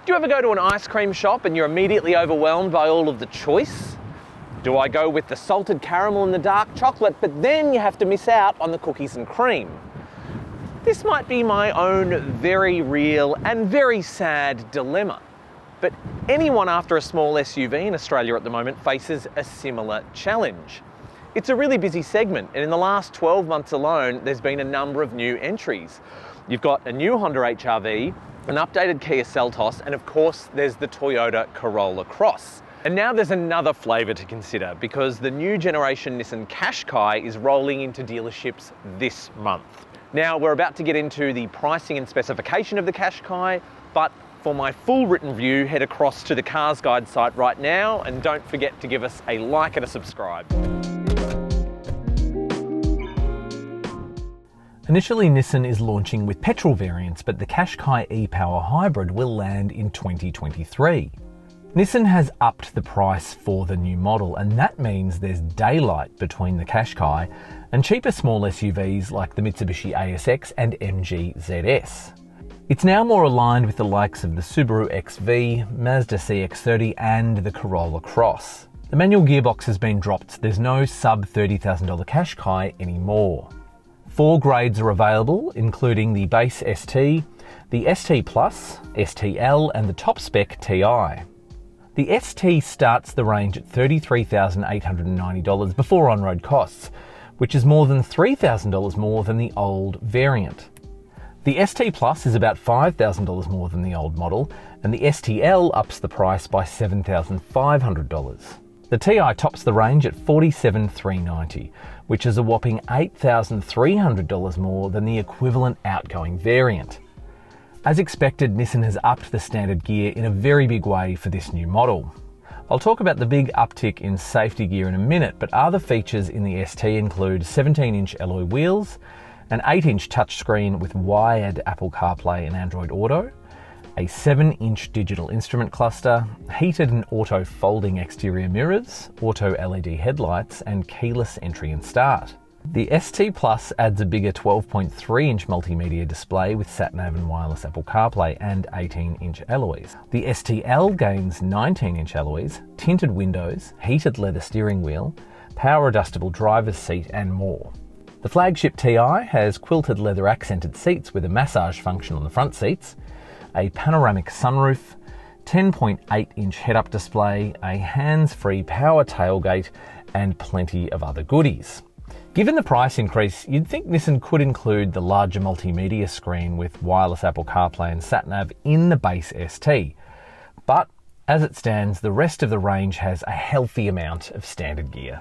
Do you ever go to an ice cream shop and you're immediately overwhelmed by all of the choice? Do I go with the salted caramel and the dark chocolate, but then you have to miss out on the cookies and cream? This might be my own very real and very sad dilemma, but anyone after a small SUV in Australia at the moment faces a similar challenge. It's a really busy segment, and in the last 12 months alone, there's been a number of new entries. You've got a new Honda HR-V, an updated Kia Seltos, and of course, there's the Toyota Corolla Cross. And now there's another flavour to consider because the new generation Nissan Qashqai is rolling into dealerships this month. Now, we're about to get into the pricing and specification of the Qashqai, but for my full written review, head across to the CarsGuide site right now and don't forget to give us a like and a subscribe. Initially, Nissan is launching with petrol variants, but the Qashqai ePower hybrid will land in 2023. Nissan has upped the price for the new model, and that means there's daylight between the Qashqai and cheaper small SUVs like the Mitsubishi ASX and MG ZS. It's now more aligned with the likes of the Subaru XV, Mazda CX-30 and the Corolla Cross. The manual gearbox has been dropped, there's no sub $30,000 Qashqai anymore. 4 grades are available, including the base ST, the ST Plus, STL and the top spec TI. The ST starts the range at $33,890 before on-road costs, which is more than $3,000 more than the old variant. The ST Plus is about $5,000 more than the old model, and the STL ups the price by $7,500. The TI tops the range at $47,390, which is a whopping $8,300 more than the equivalent outgoing variant. As expected, Nissan has upped the standard gear in a very big way for this new model. I'll talk about the big uptick in safety gear in a minute, but other features in the ST include 17-inch alloy wheels, an 8-inch touchscreen with wired Apple CarPlay and Android Auto, a 7-inch digital instrument cluster, heated and auto folding exterior mirrors, auto LED headlights, and keyless entry and start. The ST Plus adds a bigger 12.3-inch multimedia display with sat-nav and wireless Apple CarPlay and 18-inch alloys. The STL gains 19-inch alloys, tinted windows, heated leather steering wheel, power adjustable driver's seat and more. The flagship TI has quilted leather accented seats with a massage function on the front seats, a panoramic sunroof, 10.8-inch head-up display, a hands-free power tailgate and plenty of other goodies. Given the price increase, you'd think Nissan could include the larger multimedia screen with wireless Apple CarPlay and sat-nav in the base ST. But as it stands, the rest of the range has a healthy amount of standard gear.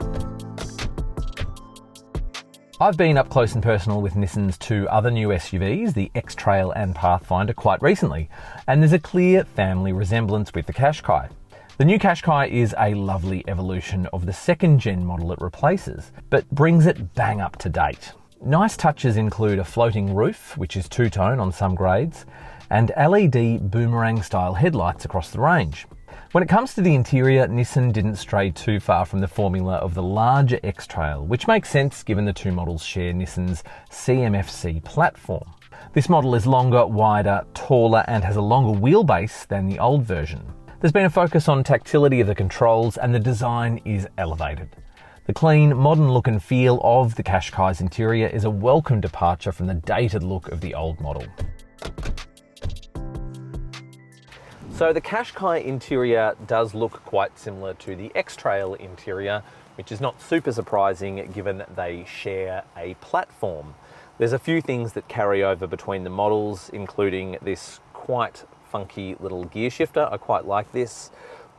I've been up close and personal with Nissan's 2 other new SUVs, the X-Trail and Pathfinder, quite recently, and there's a clear family resemblance with the Qashqai. The new Qashqai is a lovely evolution of the second-gen model it replaces, but brings it bang up to date. Nice touches include a floating roof, which is two-tone on some grades, and LED boomerang-style headlights across the range. When it comes to the interior, Nissan didn't stray too far from the formula of the larger X-Trail, which makes sense given the 2 models share Nissan's CMF-C platform. This model is longer, wider, taller, and has a longer wheelbase than the old version. There's been a focus on tactility of the controls and the design is elevated. The clean, modern look and feel of the Qashqai's interior is a welcome departure from the dated look of the old model. So the Qashqai interior does look quite similar to the X-Trail interior, which is not super surprising given that they share a platform. There's a few things that carry over between the models, including this quite funky little gear shifter. I quite like this,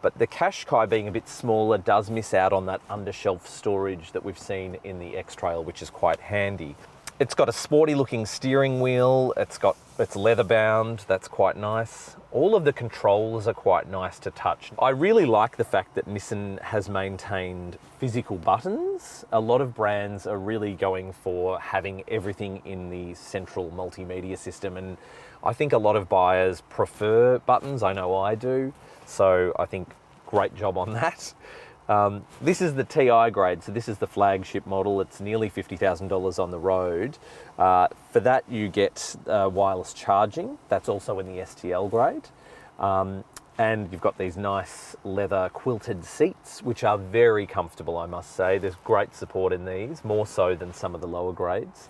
but the Qashqai being a bit smaller does miss out on that undershelf storage that we've seen in the X-Trail, which is quite handy. It's got a sporty looking steering wheel, it's leather bound, that's quite nice. All of the controls are quite nice to touch. I really like the fact that Nissan has maintained physical buttons. A lot of brands are really going for having everything in the central multimedia system, and I think a lot of buyers prefer buttons, I know I do, so I think great job on that. This is the TI grade, so this is the flagship model. It's nearly $50,000 on the road. For that you get wireless charging. That's also in the STL grade. And you've got these nice leather quilted seats, which are very comfortable, I must say. There's great support in these, more so than some of the lower grades.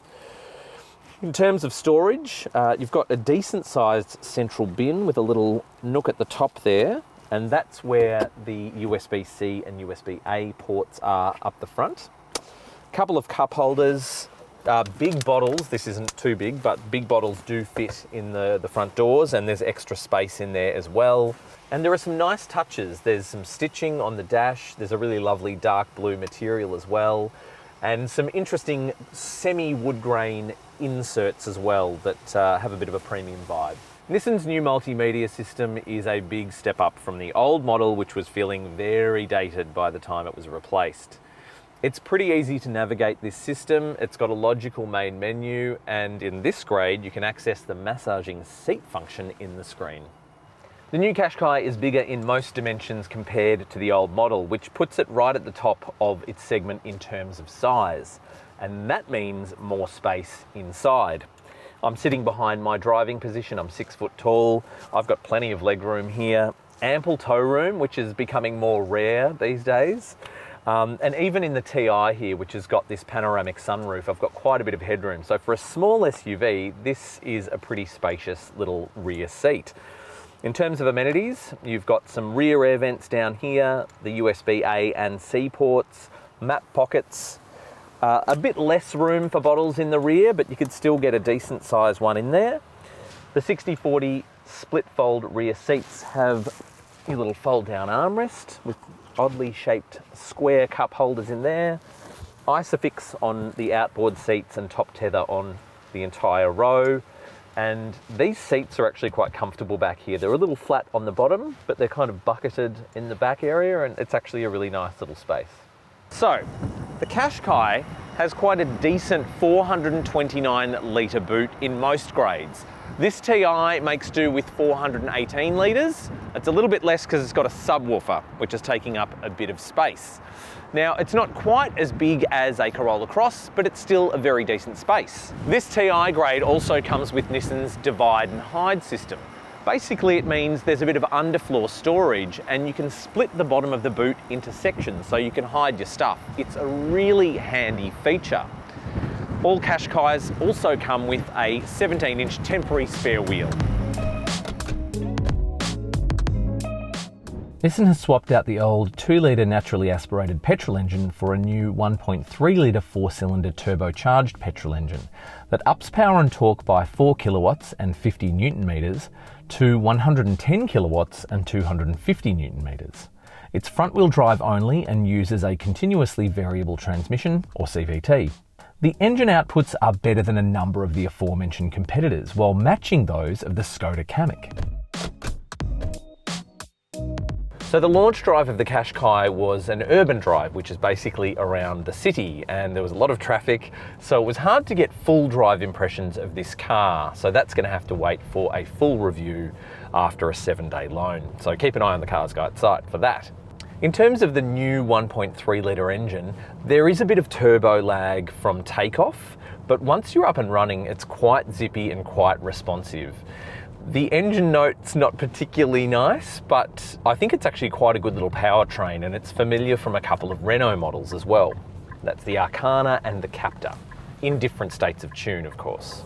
In terms of storage, you've got a decent sized central bin with a little nook at the top there, and that's where the USB-C and USB-A ports are up the front. Couple of cup holders, big bottles. This isn't too big, but big bottles do fit in the front doors, and there's extra space in there as well. And there are some nice touches. There's some stitching on the dash. There's a really lovely dark blue material as well, and some interesting semi-wood grain inserts as well that have a bit of a premium vibe. Nissan's new multimedia system is a big step up from the old model, which was feeling very dated by the time it was replaced. It's pretty easy to navigate this system. It's got a logical main menu, and in this grade you can access the massaging seat function in the screen. The new Qashqai is bigger in most dimensions compared to the old model, which puts it right at the top of its segment in terms of size, and that means more space inside. I'm sitting behind my driving position. I'm 6 foot tall. I've got plenty of leg room here, ample tow room, which is becoming more rare these days. And even in the TI here, which has got this panoramic sunroof, I've got quite a bit of headroom. So for a small SUV, this is a pretty spacious little rear seat. In terms of amenities, you've got some rear air vents down here, the USB-A and C ports, map pockets, a bit less room for bottles in the rear, but you could still get a decent size one in there. The 60/40 split fold rear seats have your little fold down armrest with oddly shaped square cup holders in there, Isofix on the outboard seats and top tether on the entire row. And these seats are actually quite comfortable back here. They're a little flat on the bottom, but they're kind of bucketed in the back area, and it's actually a really nice little space. So, the Qashqai has quite a decent 429 litre boot in most grades. This TI makes do with 418 litres. It's a little bit less because it's got a subwoofer, which is taking up a bit of space. Now, it's not quite as big as a Corolla Cross, but it's still a very decent space. This TI grade also comes with Nissan's divide and hide system. Basically, it means there's a bit of underfloor storage, and you can split the bottom of the boot into sections so you can hide your stuff. It's a really handy feature. All Qashqais also come with a 17-inch temporary spare wheel. Nissan has swapped out the old 2-litre naturally aspirated petrol engine for a new 1.3-litre 4-cylinder turbocharged petrol engine that ups power and torque by 4 kilowatts and 50 newton metres to 110 kilowatts and 250 newton metres. It's front-wheel drive only and uses a continuously variable transmission, or CVT. The engine outputs are better than a number of the aforementioned competitors, while matching those of the Skoda Kamiq. So the launch drive of the Qashqai was an urban drive, which is basically around the city, and there was a lot of traffic, so it was hard to get full drive impressions of this car. So that's going to have to wait for a full review after a 7-day loan. So keep an eye on the CarsGuide site for that. In terms of the new 1.3 litre engine, there is a bit of turbo lag from takeoff, but once you're up and running, it's quite zippy and quite responsive. The engine note's not particularly nice, but I think it's actually quite a good little powertrain, and it's familiar from a couple of Renault models as well. That's the Arcana and the Captur, in different states of tune, of course.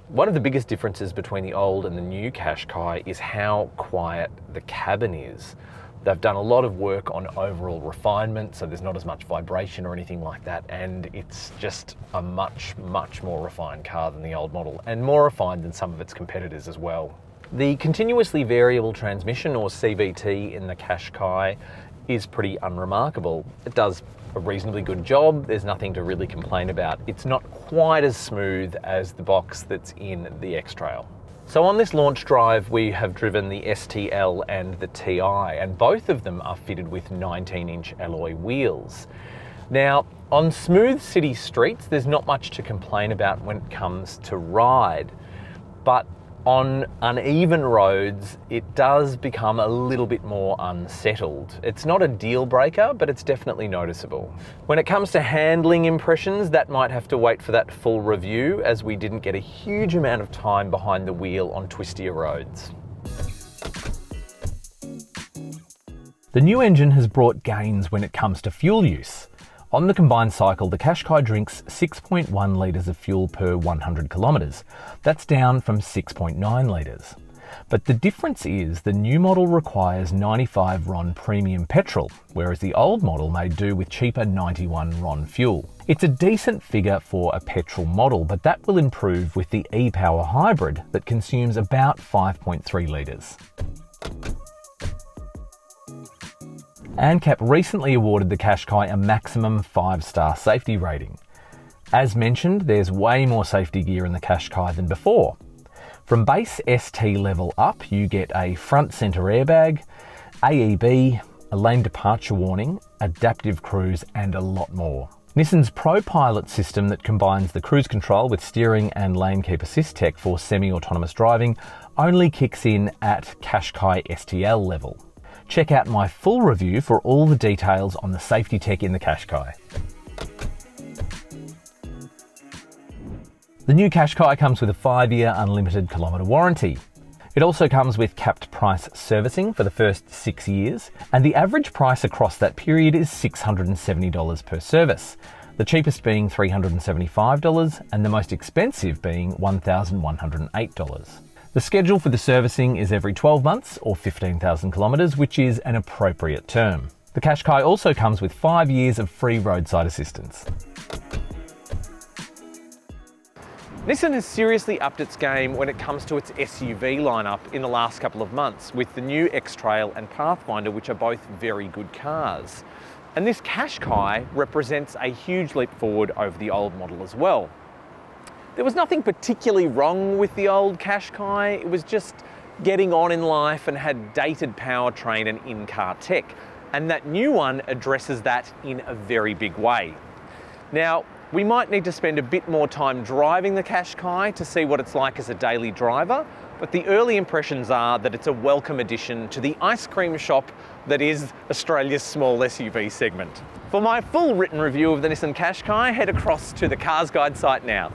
One of the biggest differences between the old and the new Qashqai is how quiet the cabin is. They've done a lot of work on overall refinement, so there's not as much vibration or anything like that, and it's just a much, much more refined car than the old model, and more refined than some of its competitors as well. The continuously variable transmission, or CVT, in the Qashqai is pretty unremarkable. It does a reasonably good job. There's nothing to really complain about. It's not quite as smooth as the box that's in the X-Trail. So on this launch drive, we have driven the STL and the TI, and both of them are fitted with 19-inch alloy wheels. Now, on smooth city streets, there's not much to complain about when it comes to ride, but on uneven roads, it does become a little bit more unsettled. It's not a deal breaker, but it's definitely noticeable. When it comes to handling impressions, that might have to wait for that full review, as we didn't get a huge amount of time behind the wheel on twistier roads. The new engine has brought gains when it comes to fuel use. On the combined cycle, the Qashqai drinks 6.1 litres of fuel per 100 kilometres. That's down from 6.9 litres. But the difference is the new model requires 95 RON premium petrol, whereas the old model made do with cheaper 91 RON fuel. It's a decent figure for a petrol model, but that will improve with the ePower hybrid that consumes about 5.3 litres. ANCAP recently awarded the Qashqai a maximum 5-star safety rating. As mentioned, there's way more safety gear in the Qashqai than before. From base ST level up, you get a front centre airbag, AEB, a lane departure warning, adaptive cruise, and a lot more. Nissan's Pro Pilot system that combines the cruise control with steering and lane keep assist tech for semi-autonomous driving only kicks in at Qashqai STL level. Check out my full review for all the details on the safety tech in the Qashqai. The new Qashqai comes with a 5-year unlimited kilometre warranty. It also comes with capped price servicing for the first 6 years, and the average price across that period is $670 per service, the cheapest being $375 and the most expensive being $1,108. The schedule for the servicing is every 12 months or 15,000 kilometres, which is an appropriate term. The Qashqai also comes with 5 years of free roadside assistance. Nissan has seriously upped its game when it comes to its SUV lineup in the last couple of months with the new X-Trail and Pathfinder, which are both very good cars. And this Qashqai represents a huge leap forward over the old model as well. There was nothing particularly wrong with the old Qashqai, it was just getting on in life and had dated powertrain and in-car tech. And that new one addresses that in a very big way. Now, we might need to spend a bit more time driving the Qashqai to see what it's like as a daily driver, but the early impressions are that it's a welcome addition to the ice cream shop that is Australia's small SUV segment. For my full written review of the Nissan Qashqai, head across to the CarsGuide site now.